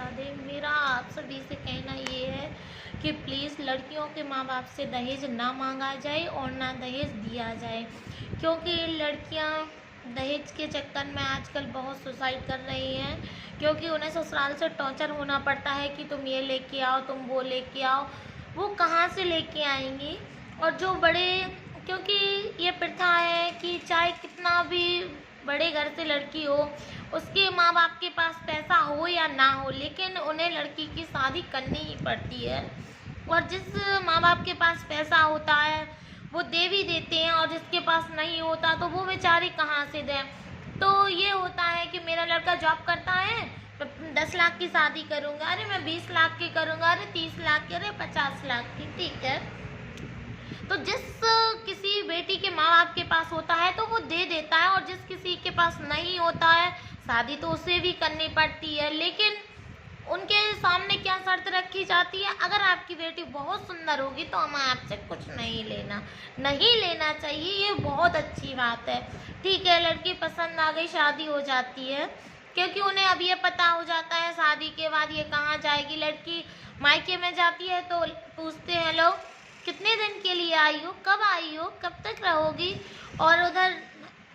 राधे। मेरा आप सभी से कहना ये है कि प्लीज़ लड़कियों के माँ बाप से दहेज ना मांगा जाए और ना दहेज दिया जाए, क्योंकि लड़कियां दहेज के चक्कर में आजकल बहुत सुसाइड कर रही हैं, क्योंकि उन्हें ससुराल से टॉर्चर होना पड़ता है कि तुम ये लेके आओ, तुम वो लेके आओ। वो कहाँ से लेके आएंगी? और जो बड़े, क्योंकि ये प्रथा है कि चाहे कितना भी बड़े घर से लड़की हो, उसके माँ बाप के पास पैसा हो या ना हो, लेकिन उन्हें लड़की की शादी करनी ही पड़ती है। और जिस माँ बाप के पास पैसा होता है वो दे भी देते हैं, और जिसके पास नहीं होता तो वो बेचारे कहाँ से दें। तो ये होता है कि मेरा लड़का जॉब करता है, मैं 10 लाख की शादी करूँगा, अरे मैं 20 लाख की करूँगा, अरे 30 लाख की, अरे 50 लाख की। ठीक है, तो जिस किसी बेटी के माँ बाप के पास होता है तो वो दे देता है, और जिस किसी के पास नहीं होता है शादी तो उसे भी करनी पड़ती है। लेकिन उनके सामने क्या शर्त रखी जाती है? अगर आपकी बेटी बहुत सुंदर होगी तो हमें आपसे कुछ नहीं लेना चाहिए। ये बहुत अच्छी बात है। ठीक है, लड़की पसंद आ गई, शादी हो जाती है, क्योंकि उन्हें अब ये पता हो जाता है शादी के बाद ये कहाँ जाएगी। लड़की मायके में जाती है तो पूछते हैं लोग, कितने दिन के लिए आई हो, कब आई हो, कब तक रहोगी? और उधर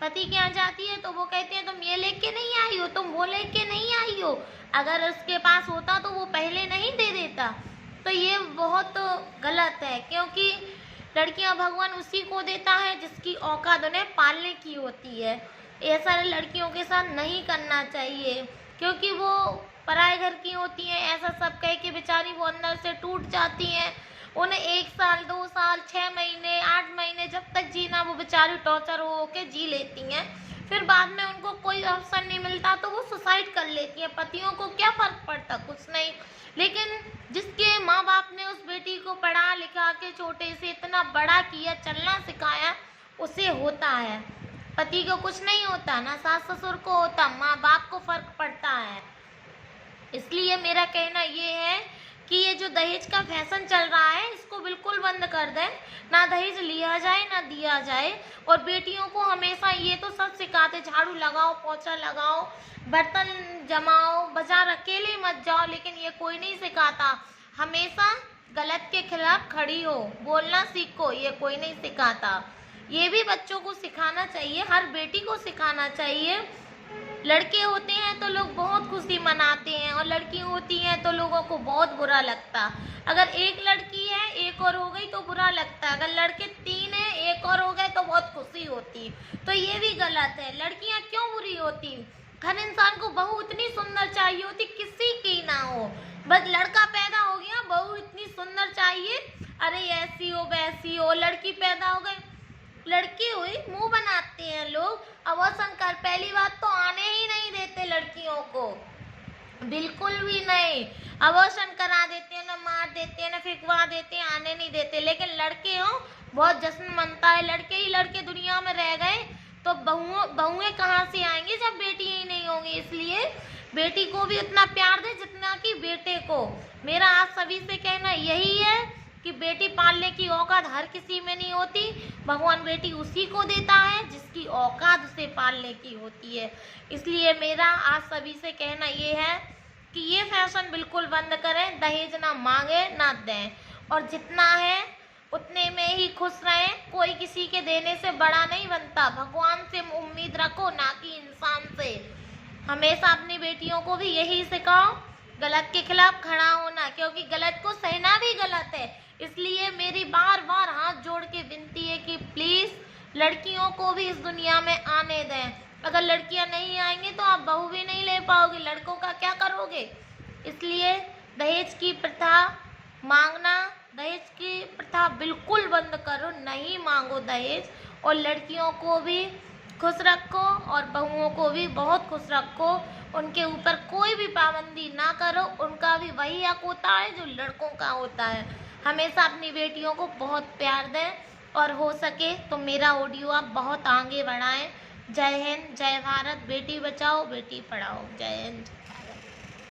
पति के यहाँ जाती है तो वो कहते हैं तुम ये लेके नहीं आई हो, तुम वो लेके नहीं आई हो। अगर उसके पास होता तो वो पहले नहीं दे देता। तो ये बहुत गलत है, क्योंकि लड़कियां भगवान उसी को देता है जिसकी औकात उन्हें पालने की होती है। ऐसा लड़कियों के साथ नहीं करना चाहिए, क्योंकि वो पराए घर की होती हैं। ऐसा सब कह के बेचारी वो अंदर से टूट जाती हैं। उन्हें 1 साल, 2 साल, 6 महीने, 8 महीने जब तक जीना वो बेचारी टॉर्चर हो के जी लेती हैं। फिर बाद में उनको कोई अवसर नहीं मिलता तो वो सुसाइड कर लेती हैं। पतियों को क्या फर्क पड़ता? कुछ नहीं। लेकिन जिसके माँ बाप ने उस बेटी को पढ़ा लिखा के छोटे से इतना बड़ा किया, चलना सिखाया, उसे होता है। पति को कुछ नहीं होता, ना सास ससुर को होता, माँ बाप को फर्क पड़ता है। इसलिए मेरा कहना ये है कि ये जो दहेज का फैशन चल रहा है इसको बिल्कुल बंद कर दें। ना दहेज लिया जाए ना दिया जाए। और बेटियों को हमेशा ये तो सब सिखाते, झाड़ू लगाओ, पोछा लगाओ, बर्तन जमाओ, बाजार अकेले मत जाओ, लेकिन ये कोई नहीं सिखाता। हमेशा गलत के खिलाफ खड़ी हो, बोलना सीखो, ये कोई नहीं सिखाता। ये भी बच्चों को सिखाना चाहिए, हर बेटी को सिखाना चाहिए। लड़के होते हैं तो लोग बहुत खुशी मनाते हैं, और लड़की होती हैं तो लोगों को बहुत बुरा लगता। अगर एक लड़की है, एक और हो गई तो बुरा लगता। अगर लड़के 3 हैं, एक और हो गए तो बहुत खुशी होती। तो ये भी गलत है। लड़कियां क्यों बुरी होती? हर इंसान को बहू इतनी सुंदर चाहिए होती, किसी की ना हो, बस लड़का पैदा हो गया बहू इतनी सुंदर चाहिए, अरे ऐसी हो वैसी हो। लड़की पैदा हो गई, लड़की हुई, मुंह बनाते हैं लोग। अबॉर्शन कर, पहली बात तो आने ही नहीं देते लड़कियों को, बिल्कुल भी नहीं। अबॉर्शन करा देते हैं, ना मार देते हैं, ना फिकवा देते हैं, आने नहीं देते। लेकिन लड़के हो बहुत जश्न मनता है। लड़के ही लड़के दुनिया में रह गए तो बहुएं कहाँ से आएंगी जब बेटी ही नहीं होंगी। इसलिए बेटी को भी उतना प्यार दे जितना कि बेटे को। मेरा आप सभी से कहना यही है कि बेटी पालने की औकात हर किसी में नहीं होती। भगवान बेटी उसी को देता है जिसकी औकात उसे पालने की होती है। इसलिए मेरा आज सभी से कहना ये है कि ये फैशन बिल्कुल बंद करें, दहेज ना मांगे ना दें, और जितना है उतने में ही खुश रहें। कोई किसी के देने से बड़ा नहीं बनता। भगवान से उम्मीद रखो, ना कि इंसान से। हमेशा अपनी बेटियों को भी यही सिखाओ, गलत के खिलाफ खड़ा होना, क्योंकि गलत को सहना भी गलत है। इसलिए मेरी बार बार हाथ जोड़ के विनती है कि प्लीज लड़कियों को भी इस दुनिया में आने दें। अगर लड़कियां नहीं आएंगी तो आप बहू भी नहीं ले पाओगे, लड़कों का क्या करोगे? इसलिए दहेज की प्रथा मांगना, दहेज की प्रथा बिल्कुल बंद करो, नहीं मांगो दहेज। और लड़कियों को भी खुश रखो और बहुओं को भी बहुत खुश रखो। उनके ऊपर कोई भी पाबंदी ना करो, उनका भी वही हक होता है जो लड़कों का होता है। हमेशा अपनी बेटियों को बहुत प्यार दें, और हो सके तो मेरा ऑडियो आप बहुत आगे बढ़ाएं। जय हिंद, जय भारत, बेटी बचाओ बेटी पढ़ाओ। जय हिंद।